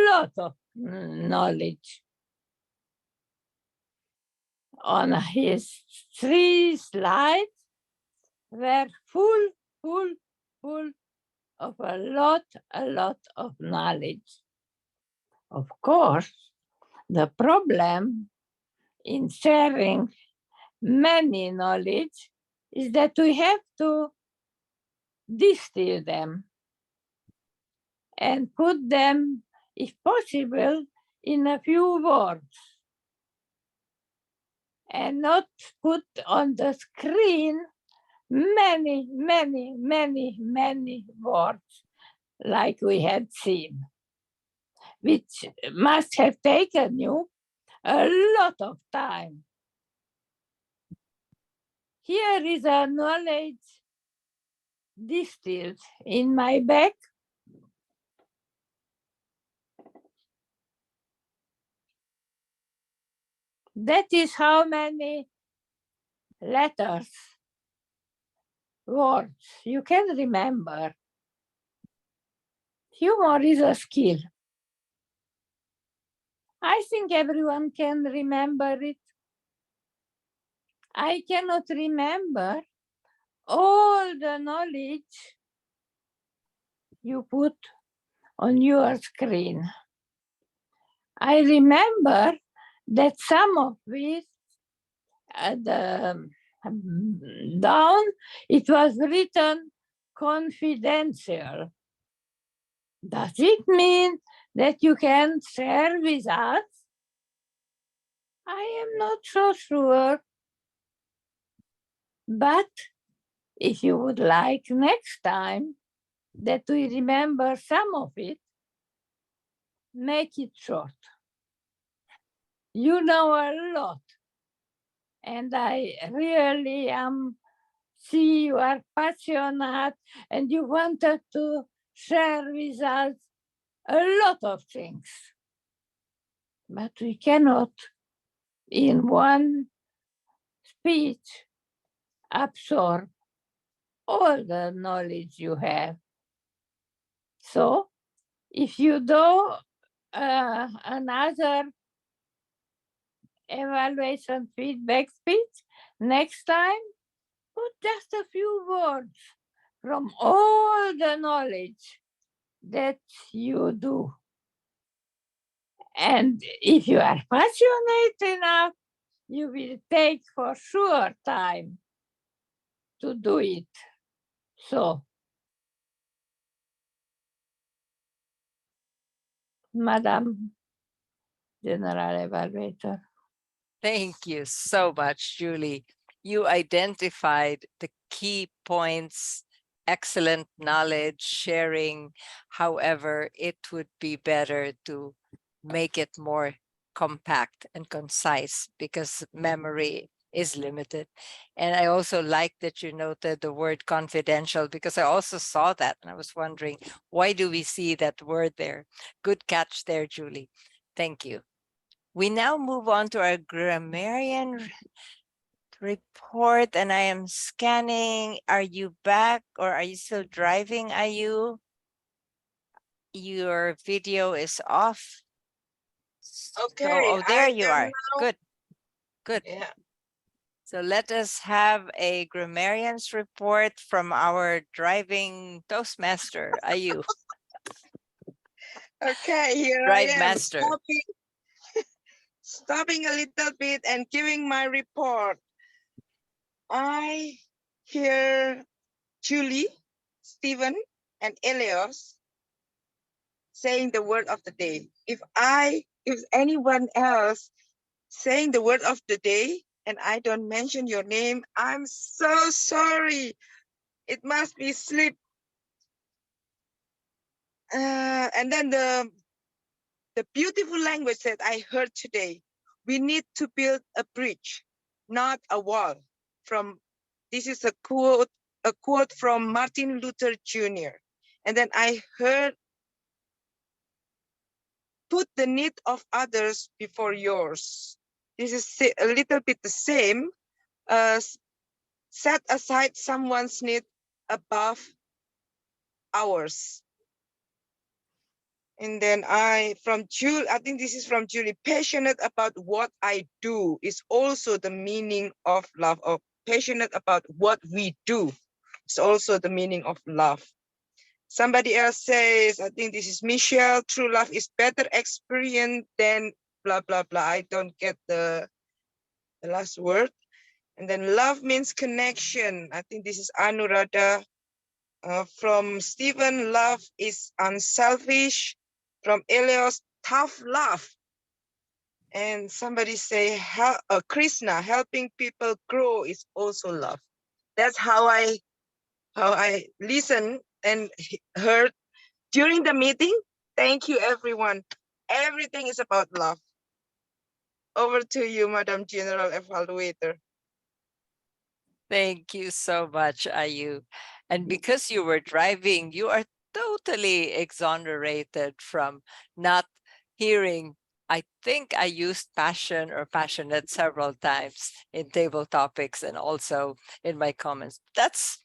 lot of knowledge. On his 3 slides were full of a lot of knowledge. Of course, the problem in sharing many knowledge is that we have to distill them and put them, if possible, in a few words and not put on the screen many words like we had seen, which must have taken you a lot of time. Here is a knowledge distilled in my bag. That is how many letters, words you can remember. Humor is a skill. I think everyone can remember it. I cannot remember all the knowledge you put on your screen. I remember that some of it down, it was written confidential. Does it mean that you can share with us? I am not so sure. But if you would like next time that we remember some of it, make it short. You know a lot. And I really see you are passionate and you wanted to share with us a lot of things. But we cannot in one speech absorb all the knowledge you have. So if you do another evaluation feedback speech, next time put just a few words from all the knowledge that you do. And if you are passionate enough, you will take for sure time to do it. So, Madam General Evaluator. Thank you so much, Julie. You identified the key points, excellent knowledge sharing. However, it would be better to make it more compact and concise because memory is limited. And I also like that you noted the word confidential because I also saw that and I was wondering, why do we see that word there? Good catch there, Julie. Thank you. We now move on to our grammarian report, and I am scanning. Are you back or are you still driving, Ayu? Your video is off. Okay, Oh, there you am are. now- Good, good. Yeah. So let us have a grammarian's report from our driving Toastmaster, Ayu. Okay, here Drive I am master. stopping a little bit and giving my report. I hear Julie, Stephen, and Elios saying the word of the day. If anyone else saying the word of the day and I don't mention your name, I'm so sorry. It must be slip. And then the beautiful language that I heard today. We need to build a bridge, not a wall. This is a quote from Martin Luther Jr. And then I heard, put the need of others before yours. This is a little bit the same as set aside someone's need above ours. And then I think this is from Julie, passionate about what I do is also the meaning of love, or passionate about what we do is also the meaning of love. Somebody else says, I think this is Michelle, true love is better experience than blah, blah, blah. I don't get the last word. And then love means connection. I think this is Anuradha. From Stephen, love is unselfish. From Elios, tough love. And somebody say, Krishna, helping people grow is also love. That's how I listened and heard during the meeting. Thank you, everyone. Everything is about love. Over to you, Madam General Evaluator. Thank you so much, Ayu. And because you were driving, you are totally exonerated from not hearing. I think I used passion or passionate several times in table topics and also in my comments. That's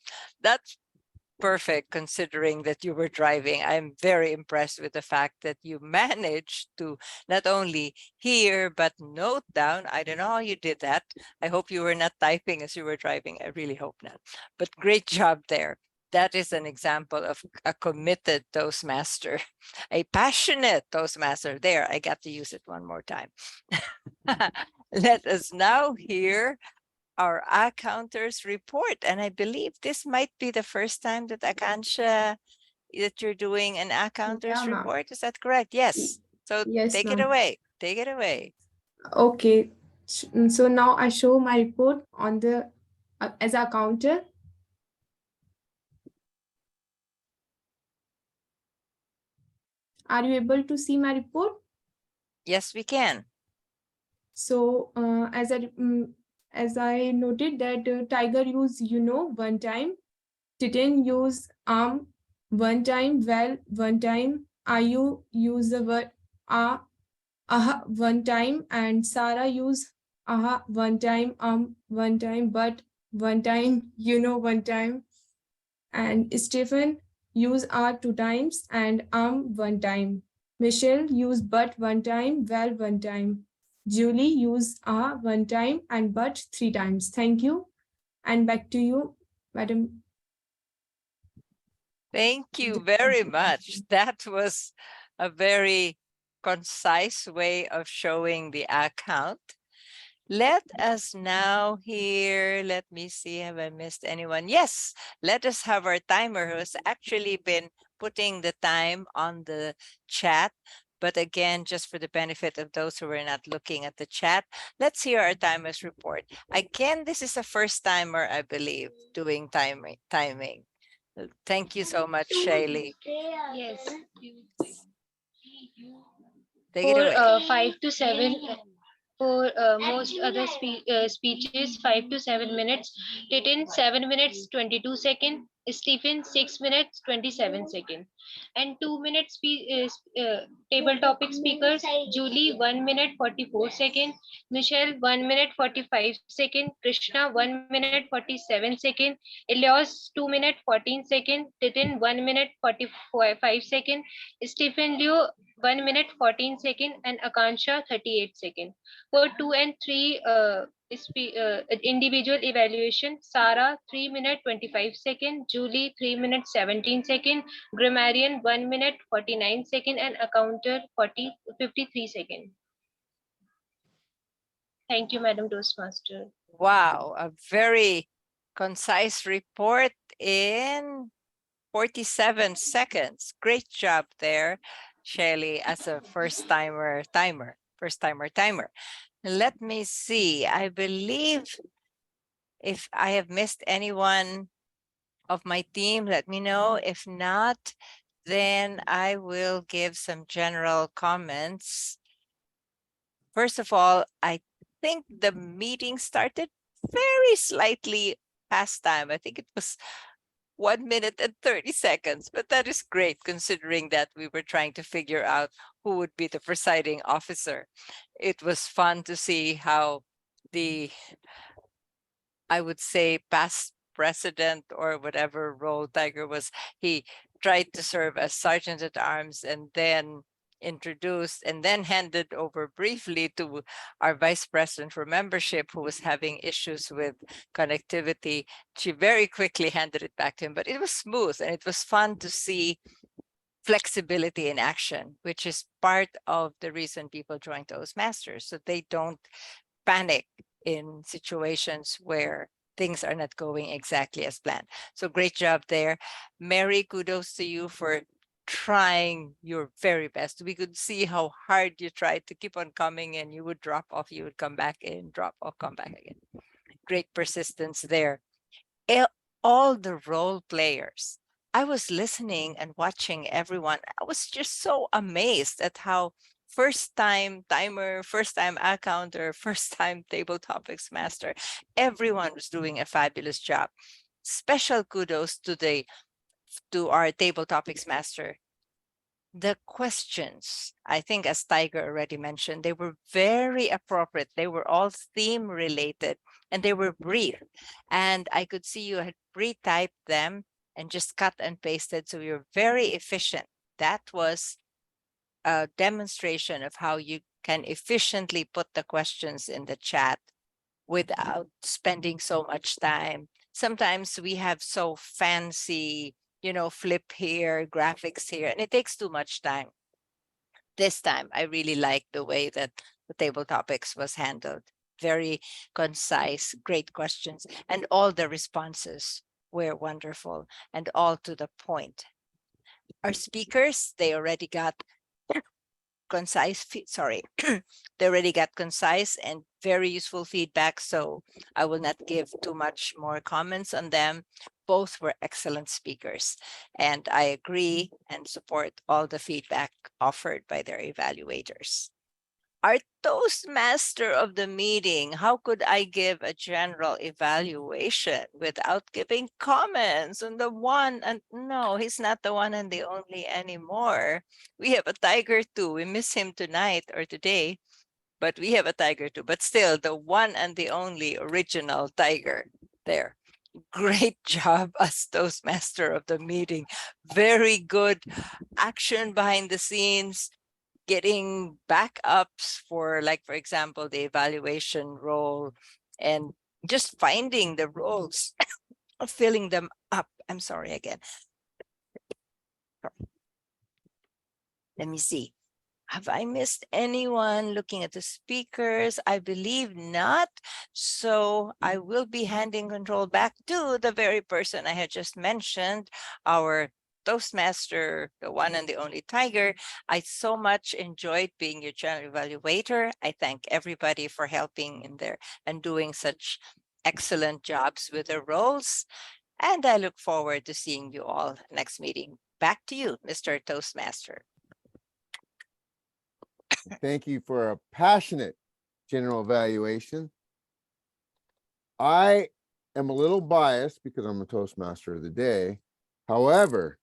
perfect considering that you were driving. I'm very impressed with the fact that you managed to not only hear but note down. I don't know how you did that. I hope you were not typing as you were driving. I really hope not. But great job there. That is an example of a committed Toastmaster, a passionate Toastmaster. There, I got to use it one more time. Let us now hear our accounters report. And I believe this might be the first time that Akansha, that you're doing an accounters Yeah, ma'am. report. Is that correct? Yes. So Yes, take it ma'am. away. Take it away. Okay. So now I show my report on the as a counter. Are you able to see my report? Yes, we can. So as I noted that Tiger used one time, Titan use one time, well one time, Ayu use the word one time, and Sarah use aha, one time, one time, but one time, one time. And Stephen, use are 2 times and one time. Michelle, use but one time, well, one time. Julie, use one time and but 3 times. Thank you. And back to you, Madam. Thank you very much. That was a very concise way of showing the account. Let us now hear, let me see, have I missed anyone? Yes, let us have our timer who has actually been putting the time on the chat. But again, just for the benefit of those who are not looking at the chat, let's hear our timer's report. Again, this is a first timer, I believe, doing timing. Thank you so much, Shaylee. Yes. Take it For away. 5 to 7, for most other speeches, 5 to 7 minutes. Written 7 minutes 22 seconds. Stephen 6 minutes 27 seconds. And 2 minutes table topic speakers. Julie 1 minute 44 seconds. Michelle 1 minute 45 seconds. Krishna 1 minute 47 seconds. Elias 2 minute 14 seconds. Titin 1 minute 45 seconds. Stephen Liu 1 minute 14 seconds, and Akansha 38 seconds. For 2 and 3 individual evaluation, Sarah 3 minute 25 seconds, Julie 3 minutes 17 seconds, grammarian 1 minute 49 seconds, and accountant 53 seconds. Thank you, Madam Toastmaster. Wow, a very concise report in 47 seconds. Great job there, Shelly, as a first timer. Let me see. I believe if I have missed anyone of my team, let me know. If not, then I will give some general comments. First of all, I think the meeting started very slightly past time. I think it was 1 minute and 30 seconds, but that is great considering that we were trying to figure out who would be the presiding officer. It was fun to see how the, I would say, past president or whatever role Tiger was, he tried to serve as sergeant at arms and then introduced and then handed over briefly to our vice president for membership who was having issues with connectivity. She very quickly handed it back to him, but it was smooth and it was fun to see flexibility in action, which is part of the reason people join Toastmasters, so they don't panic in situations where things are not going exactly as planned. So great job there. Mary, kudos to you for trying your very best. We could see how hard you tried to keep on coming and you would drop off, you would come back in, drop off, come back again. Great persistence there. All the role players. I was listening and watching everyone. I was just so amazed at how first time timer, first time accounter, first time table topics master, everyone was doing a fabulous job. Special kudos to our table topics master. The questions, I think as Tiger already mentioned, they were very appropriate. They were all theme related and they were brief. And I could see you had pre-typed them and just cut and pasted. So you're very efficient. That was a demonstration of how you can efficiently put the questions in the chat without spending so much time. Sometimes we have so fancy, flip here, graphics here, and it takes too much time. This time, I really like the way that the table topics was handled. Very concise, great questions, and all the responses were wonderful and all to the point. Our speakers, they already got concise, they already got concise and very useful feedback, so I will not give too much more comments on them. Both were excellent speakers, and I agree and support all the feedback offered by their evaluators. Our Toastmaster of the meeting, how could I give a general evaluation without giving comments on the one? And no, he's not the one and the only anymore. We have a Tiger too. We miss him tonight or today. but we have a tiger too. But still, the one and the only original tiger there. Great job as Toastmaster of the meeting. Very good action behind the scenes, getting backups for, like, for example, the evaluation role, and just finding the roles, filling them up. I'm sorry again. Let me see. Have I missed anyone? Looking at the speakers, I believe not. So I will be handing control back to the very person I had just mentioned, our Toastmaster, the one and the only Tiger. I so much enjoyed being your channel evaluator. I thank everybody for helping in there and doing such excellent jobs with the roles. And I look forward to seeing you all next meeting. Back to you, Mr. Toastmaster. Thank you for a passionate general evaluation. I am a little biased because I'm the Toastmaster of the day. However,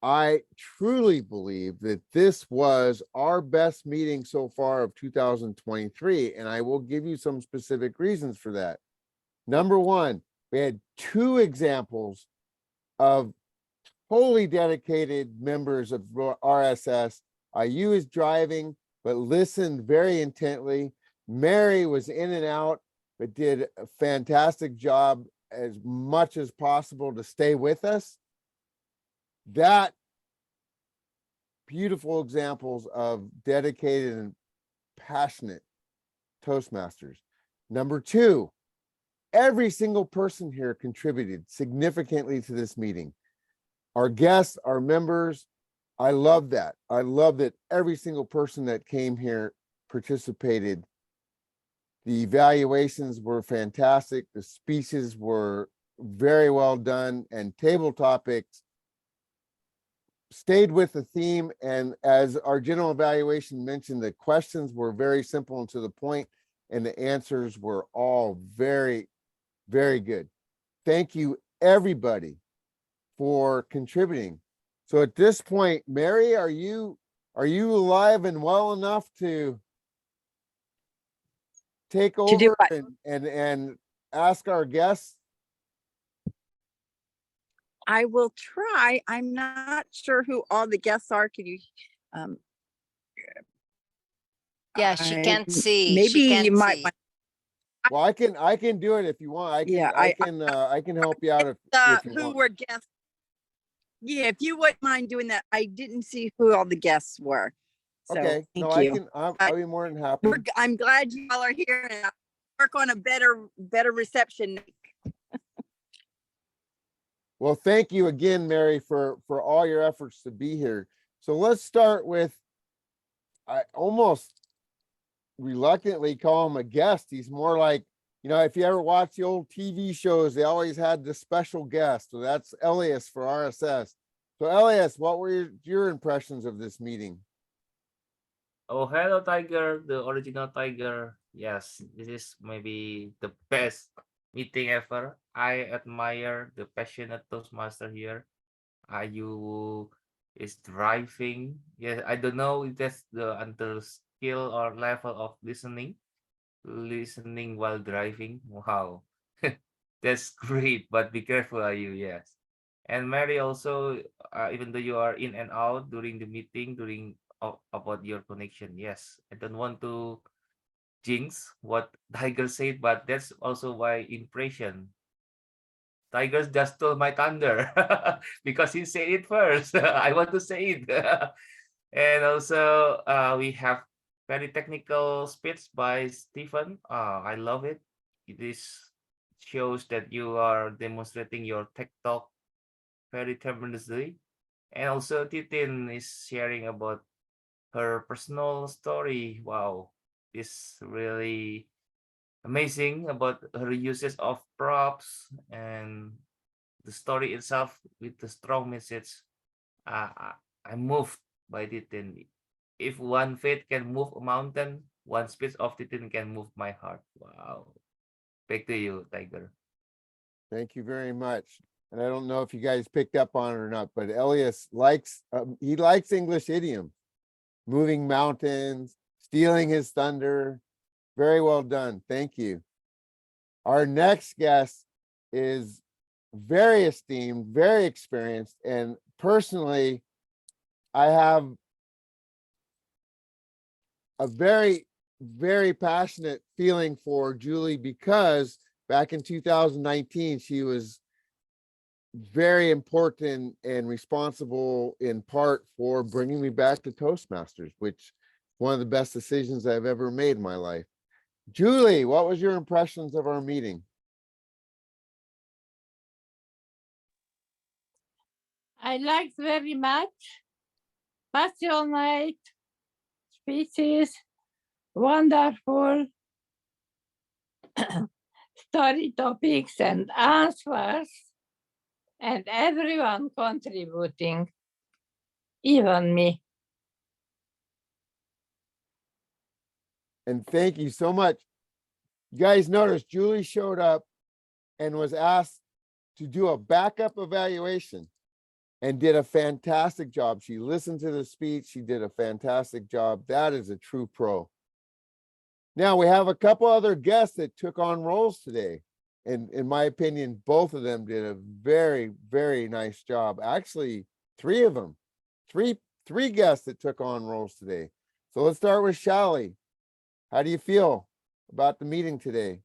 I truly believe that this was our best meeting so far of 2023, and I will give you some specific reasons for that. Number one, we had 2 examples of totally dedicated members of RSS. IU is driving, but listened very intently. Mary was in and out, but did a fantastic job as much as possible to stay with us. That beautiful examples of dedicated and passionate Toastmasters. Number 2, every single person here contributed significantly to this meeting. Our guests, our members, I love that. I love that every single person that came here participated. The evaluations were fantastic. The speeches were very well done, and table topics stayed with the theme. And as our general evaluation mentioned, the questions were very simple and to the point, and the answers were all very, very good. Thank you, everybody, for contributing. So at this point, Mary, are you alive and well enough to take over and ask our guests? I will try. I'm not sure who all the guests are. Can you Yeah, she can't see. Maybe She can't you might see. want. Well, I can do it if you want. I can help you out if you who want. were guests. Yeah, if you wouldn't mind doing that. I didn't see who all the guests were. So Okay, thank no, you. I'll be more than happy. I'm glad you all are here, and I'll work on a better reception. Well, thank you again, Mary, for all your efforts to be here. So let's start with, I almost reluctantly call him a guest. He's more like, you know, if you ever watch the old TV shows, they always had the special guest. So that's Elias for RSS. So Elias, what were your impressions of this meeting? Oh, hello, Tiger, the original Tiger. Yes, this is maybe the best meeting ever. I admire the passionate Toastmaster here. You is driving. Yes, I don't know if that's the under skill or level of listening while driving. Wow, that's great. But be careful, you. Yes. And Mary also, even though you are in and out during the meeting, about your connection. Yes, I don't want to jinx what Tiger said, but that's also why impression. Tigers just stole my thunder because he said it first. I want to say it. And also, we have very technical speech by Stephen. I love it. This shows that you are demonstrating your tech talk very tremendously. And also, Titin is sharing about her personal story. Wow, this really amazing about her uses of props and the story itself with the strong message. I'm moved by Titin. If one faith can move a mountain, one speech of Titin can move my heart. Wow. Back to you, Tiger. Thank you very much. And I don't know if you guys picked up on it or not, but Elias likes, he likes English idiom, moving mountains, stealing his thunder, Very well done. Thank you. Our next guest is very esteemed, very experienced, and personally, I have a very, very passionate feeling for Julie because back in 2019, she was very important and responsible in part for bringing me back to Toastmasters, which one of the best decisions I've ever made in my life. Julie, what was your impressions of our meeting? I liked very much passionate speeches, wonderful story topics and answers, and everyone contributing, even me. And thank you so much. You guys noticed Julie showed up and was asked to do a backup evaluation and did a fantastic job. She listened to the speech. She did a fantastic job. That is a true pro. Now we have a couple other guests that took on roles today. And in my opinion, both of them did a very, very nice job. Actually, three of them, three guests that took on roles today. So let's start with Shally. How do you feel about the meeting today?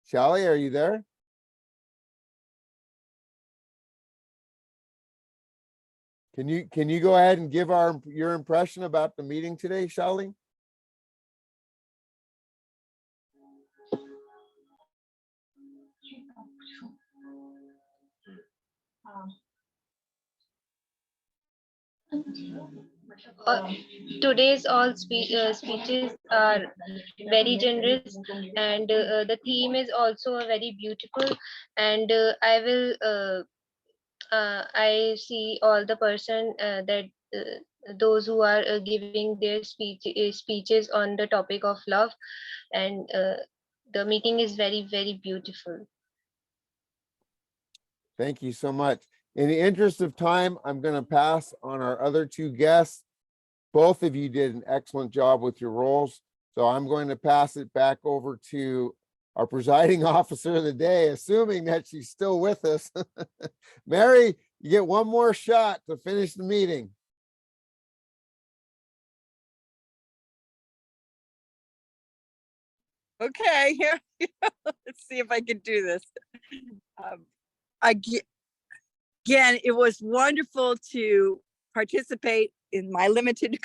Shally, are you there? Can you go ahead and give your impression about the meeting today, Shally? Today's all speeches are very generous, and the theme is also very beautiful. And I see all the person that those who are giving their speeches on the topic of love, and the meeting is very, very beautiful. Thank you so much. In the interest of time, I'm going to pass on our other two guests. Both of you did an excellent job with your roles. So I'm going to pass it back over to our presiding officer of the day, assuming that she's still with us. Mary, you get one more shot to finish the meeting. Okay, here. Let's see if I can do this. Again, it was wonderful to participate in my limited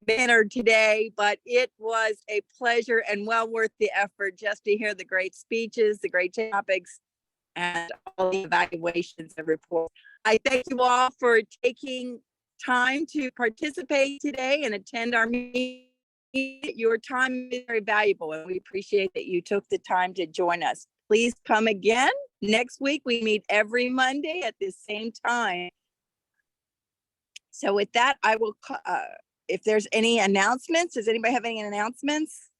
manner today, but it was a pleasure and well worth the effort just to hear the great speeches, the great topics, and all the evaluations and reports. I thank you all for taking time to participate today and attend our meeting. Your time is very valuable, and we appreciate that you took the time to join us. Please come again. Next week, we meet every Monday at the same time. So with that, I will, if there's any announcements, does anybody have any announcements?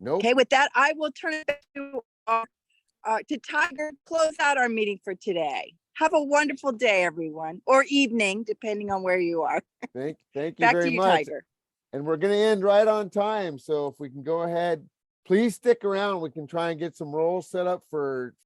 Nope. Okay, with that, I will turn it back to Tiger, close out our meeting for today. Have a wonderful day, everyone, or evening, depending on where you are. Thank you Back very to you, much. Tiger. And we're going to end right on time. So if we can go ahead, please stick around. We can try and get some roles set up for